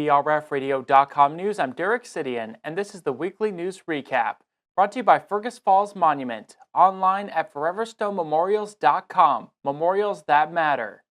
WBRFradio.com News, I'm Derek Sidian, and this is the weekly news recap, brought to you by Fergus Falls Monument, online at foreverstonемemorials.com, memorials that matter.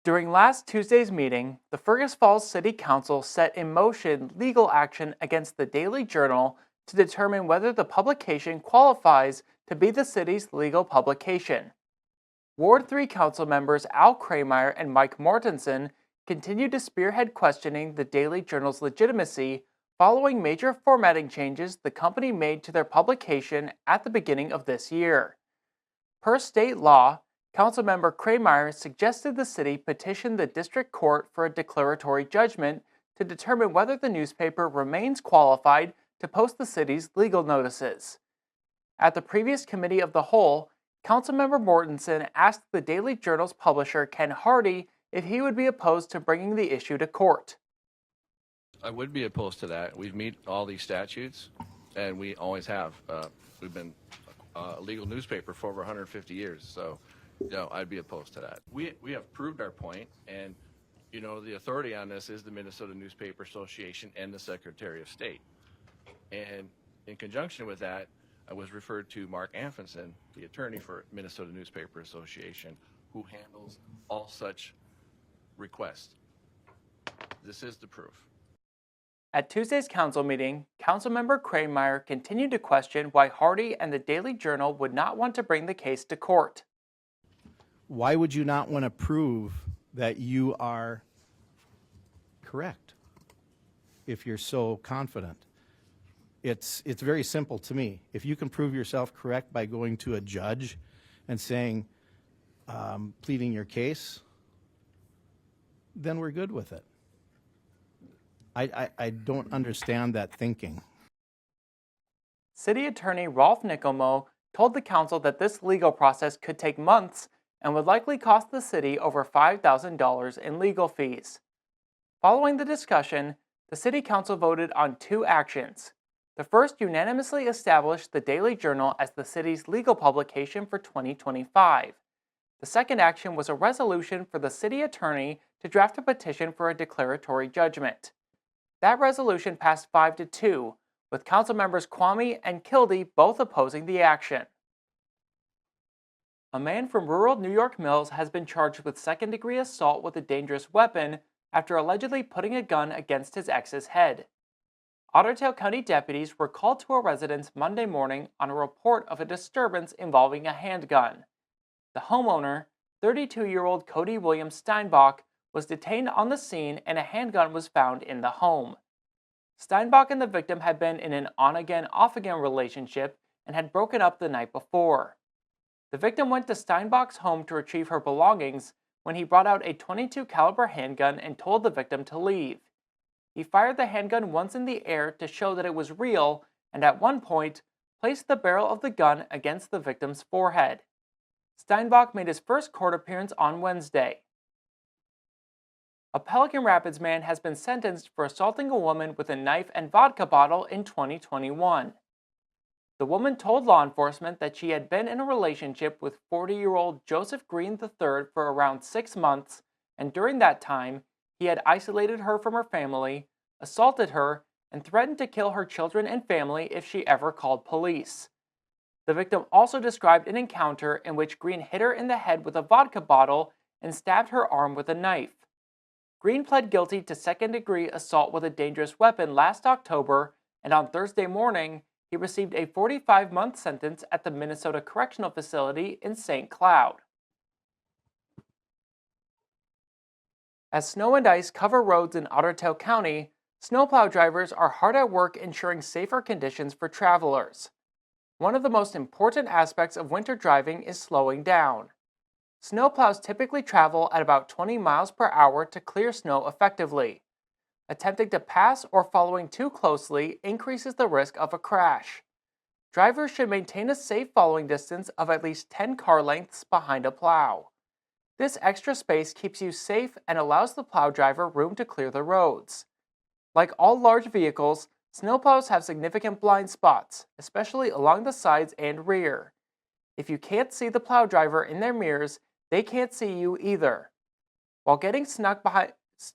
During last Tuesday's meeting, the Fergus Falls City Council set in motion legal action against the Daily Journal to determine whether the publication qualifies to be the city's legal publication. Ward 3 Council members Al Krameyer and Mike Mortensen continued to spearhead questioning the Daily Journal's legitimacy following major formatting changes the company made to their publication at the beginning of this year. Per state law, Councilmember Krameyer suggested the city petition the district court for a declaratory judgment to determine whether the newspaper remains qualified to post the city's legal notices. At the previous committee of the whole, Councilmember Mortensen asked the Daily Journal's publisher Ken Hardy if he would be opposed to bringing the issue to court. I would be opposed to that. We've met all these statutes, and we always have. We've been a legal newspaper for over 150 years, so I'd be opposed to that. We have proved our point, and the authority on this is the Minnesota Newspaper Association and the Secretary of State. And in conjunction with that, I was referred to Mark Anfinson, the attorney for Minnesota Newspaper Association, who handles all such requests. This is the proof. At Tuesday's council meeting, Councilmember Krameyer continued to question why Hardy and the Daily Journal would not want to bring the case to court. Why would you not want to prove that you are correct if you're so confident? It's very simple to me. If you can prove yourself correct by going to a judge and saying, pleading your case, then we're good with it. I don't understand that thinking. City Attorney Rolf Nickelmo told the council that this legal process could take months and would likely cost the city over $5,000 in legal fees. Following the discussion, the City Council voted on two actions. The first unanimously established the Daily Journal as the city's legal publication for 2025. The second action was a resolution for the city attorney to draft a petition for a declaratory judgment. That resolution passed 5-2, with council members Kwame and Kildee both opposing the action. A man from rural New York Mills has been charged with second-degree assault with a dangerous weapon after allegedly putting a gun against his ex's head. Ottertail County deputies were called to a residence Monday morning on a report of a disturbance involving a handgun. The homeowner, 32-year-old Cody William Steinbach, was detained on the scene and a handgun was found in the home. Steinbach and the victim had been in an on-again, off-again relationship and had broken up the night before. The victim went to Steinbach's home to retrieve her belongings when he brought out a .22 caliber handgun and told the victim to leave. He fired the handgun once in the air to show that it was real and at one point placed the barrel of the gun against the victim's forehead. Steinbach made his first court appearance on Wednesday. A Pelican Rapids man has been sentenced for assaulting a woman with a knife and vodka bottle in 2021. The woman told law enforcement that she had been in a relationship with 40-year-old Joseph Green III for around 6 months, and during that time, he had isolated her from her family, assaulted her, and threatened to kill her children and family if she ever called police. The victim also described an encounter in which Green hit her in the head with a vodka bottle and stabbed her arm with a knife. Green pled guilty to second-degree assault with a dangerous weapon last October, and on Thursday morning, he received a 45-month sentence at the Minnesota Correctional Facility in St. Cloud. As snow and ice cover roads in Ottertail County, snowplow drivers are hard at work ensuring safer conditions for travelers. One of the most important aspects of winter driving is slowing down. Snowplows typically travel at about 20 miles per hour to clear snow effectively. Attempting to pass or following too closely increases the risk of a crash. Drivers should maintain a safe following distance of at least 10 car lengths behind a plow. This extra space keeps you safe and allows the plow driver room to clear the roads. Like all large vehicles, snowplows have significant blind spots, especially along the sides and rear. If you can't see the plow driver in their mirrors, they can't see you either. While getting stuck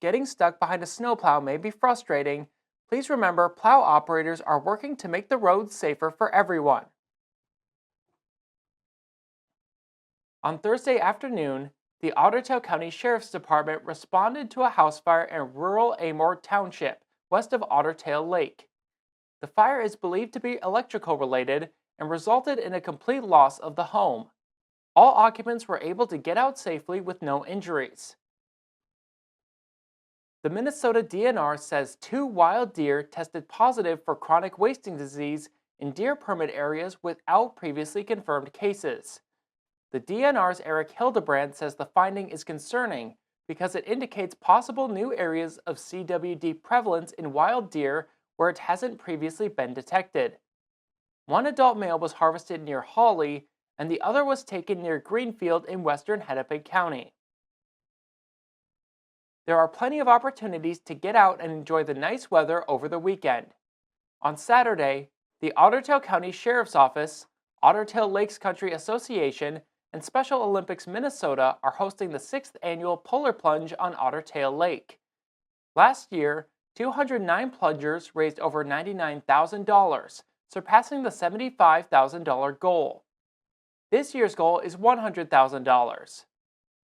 getting stuck behind a snowplow may be frustrating, please remember plow operators are working to make the roads safer for everyone. On Thursday afternoon, the Ottertail County Sheriff's Department responded to a house fire in rural Amor Township, west of Ottertail Lake. The fire is believed to be electrical related and resulted in a complete loss of the home. All occupants were able to get out safely with no injuries. The Minnesota DNR says 2 wild deer tested positive for chronic wasting disease in deer permit areas without previously confirmed cases. The DNR's Eric Hildebrand says the finding is concerning because it indicates possible new areas of CWD prevalence in wild deer where it hasn't previously been detected. One adult male was harvested near Hawley, and the other was taken near Greenfield in western Hennepin County. There are plenty of opportunities to get out and enjoy the nice weather over the weekend. On Saturday, the Ottertail County Sheriff's Office, Ottertail Lakes Country Association, and Special Olympics Minnesota are hosting the 6th annual Polar Plunge on Ottertail Lake. Last year, 209 plungers raised over $99,000, surpassing the $75,000 goal. This year's goal is $100,000.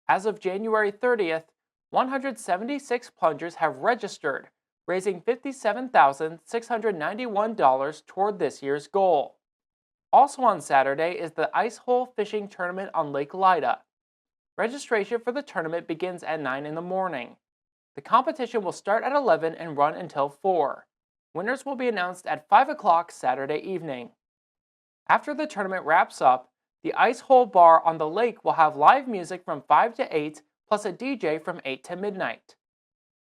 As of January 30th, 176 plungers have registered, raising $57,691 toward this year's goal. Also on Saturday is the Ice Hole Fishing Tournament on Lake Lida. Registration for the tournament begins at 9 in the morning. The competition will start at 11 and run until 4. Winners will be announced at 5 o'clock Saturday evening. After the tournament wraps up, the Ice Hole Bar on the lake will have live music from 5 to 8, plus a DJ from 8 to midnight.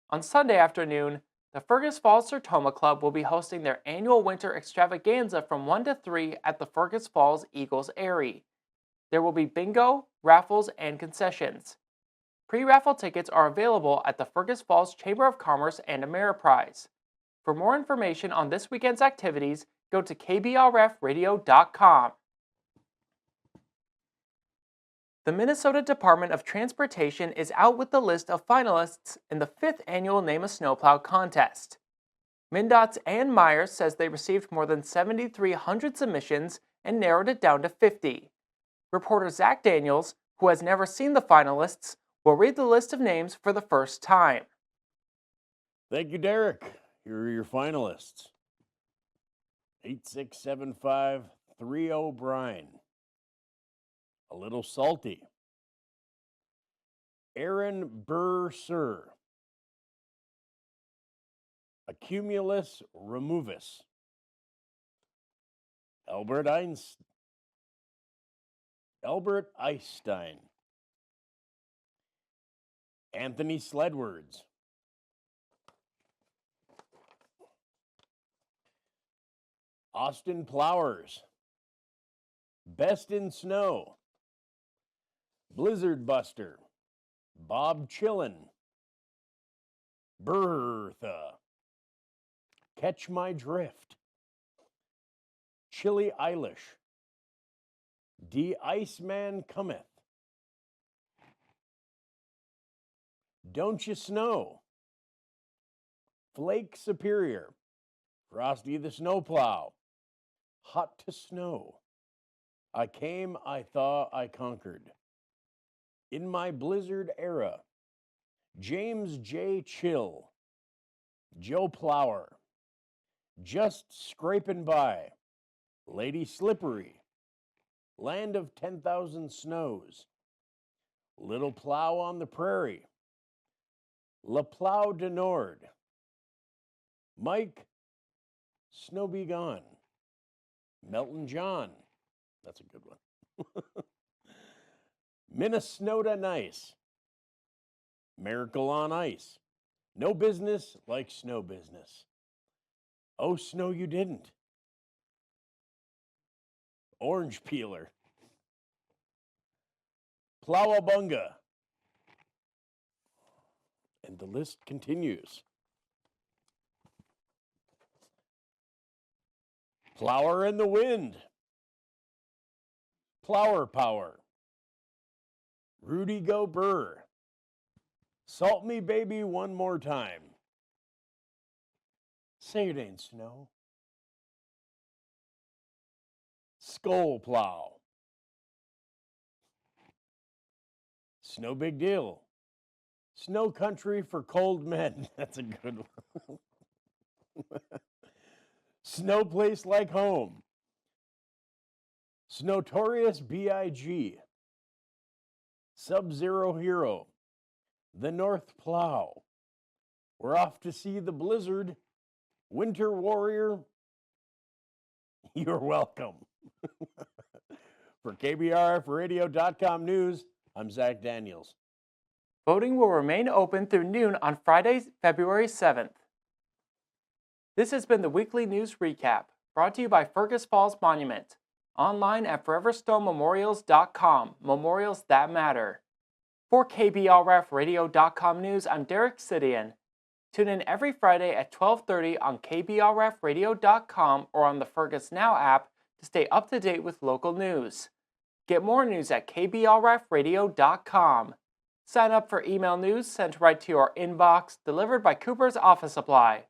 On Sunday afternoon, the Fergus Falls Sertoma Club will be hosting their annual winter extravaganza from 1 to 3 at the Fergus Falls Eagles Airy. There will be bingo, raffles, and concessions. Pre-raffle tickets are available at the Fergus Falls Chamber of Commerce and Ameriprise. For more information on this weekend's activities, go to kbrfradio.com. The Minnesota Department of Transportation is out with the list of finalists in the 5th annual Name a Snowplow contest. MnDOT's Ann Myers says they received more than 7,300 submissions and narrowed it down to 50. Reporter Zach Daniels, who has never seen the finalists, will read the list of names for the first time. Thank you, Derek. Here are your finalists. 867530 Brine. A Little Salty. Aaron Burr-Sir. Accumulus Removus. Albert Einstein. Anthony Sledwards. Austin Plowers. Best in Snow. Blizzard Buster. Bob Chillin. Bertha. Catch My Drift. Chili Eilish. De Iceman Cometh. Don't You Snow. Flake Superior. Frosty the Snowplow. Hot to Snow. I Came, I Thought, I Conquered. In My Blizzard Era. James J. Chill. Joe Plower. Just Scrapin' By. Lady Slippery. Land of 10,000 Snows. Little Plow on the Prairie. La Plow de Nord. Mike Snow Be Gone. Melton John. That's a good one. Minnesota Nice. Miracle on Ice. No Business Like Snow Business. Oh, Snow You Didn't. Orange Peeler. Plowabunga. And the list continues. Plower in the Wind. Plower Power. Rudy Go Burr. Salt me, baby, one more time. Say it ain't snow. Snowplow. Snow big deal. Snow country for cold men. That's a good one. Snow place like home. Snowtorious B.I.G. Sub-Zero Hero. The North Plow. We're off to see the blizzard. Winter Warrior. You're welcome. For KBRFradio.com News, I'm Zach Daniels. Voting will remain open through noon on Friday, February 7th. This has been the Weekly News Recap, brought to you by Fergus Falls Monument. Online at foreverstonmemorials.com, memorials that matter. For KBRFradio.com News, I'm Derek Sidian. Tune in every Friday at 12:30 on KBRFradio.com or on the Fergus Now app to stay up to date with local news. Get more news at KBRFradio.com. Sign up for email news sent right to your inbox, delivered by Cooper's Office Supply.